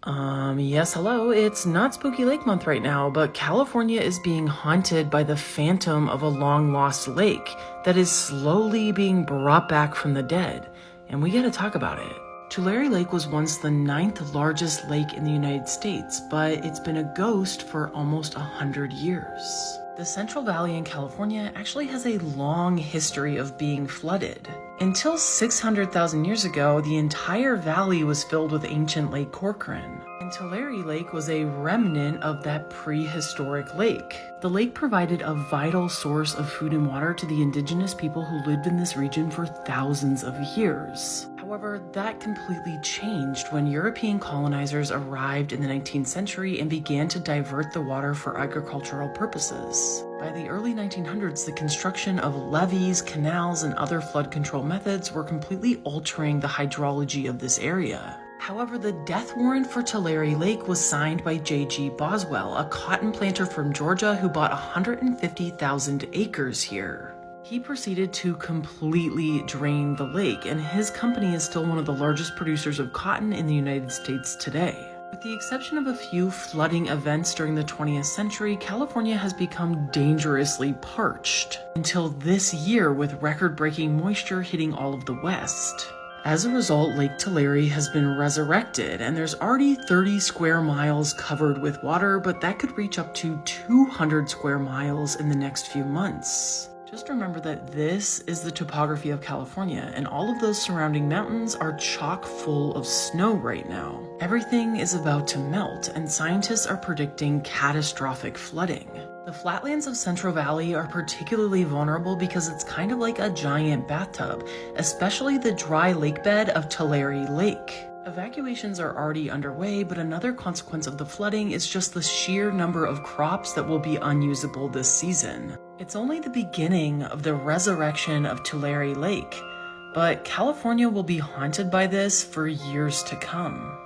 Yes, hello. It's not Spooky Lake Month right now, but California is being haunted by the phantom of a long-lost lake that is slowly being brought back from the dead, and we gotta talk about it. Tulare Lake was once the 9th largest lake in the United States, but it's been a ghost for almost 100 years. The Central Valley in California actually has a long history of being flooded. Until 600,000 years ago, the entire valley was filled with ancient Lake Corcoran, and Tulare Lake was a remnant of that prehistoric lake. The lake provided a vital source of food and water to the indigenous people who lived in this region for thousands of years. However, that completely changed when European colonizers arrived in the 19th century and began to divert the water for agricultural purposes. By the early 1900s, the construction of levees, canals, and other flood control methods were completely altering the hydrology of this area. However, the death warrant for Tulare Lake was signed by J.G. Boswell, a cotton planter from Georgia who bought 150,000 acres here. He proceeded to completely drain the lake, and his company is still one of the largest producers of cotton in the United States today. With the exception of a few flooding events during the 20th century, California has become dangerously parched until this year, with record-breaking moisture hitting all of the West. As a result, Lake Tulare has been resurrected, and there's already 30 square miles covered with water, but that could reach up to 200 square miles in the next few months. Just remember that this is the topography of California, and all of those surrounding mountains are chock full of snow right now. Everything is about to melt, and scientists are predicting catastrophic flooding. The flatlands of Central Valley are particularly vulnerable because it's kind of like a giant bathtub, especially the dry lake bed of Tulare Lake. Evacuations are already underway, but another consequence of the flooding is just the sheer number of crops that will be unusable this season. It's only the beginning of the resurrection of Tulare Lake, but California will be haunted by this for years to come.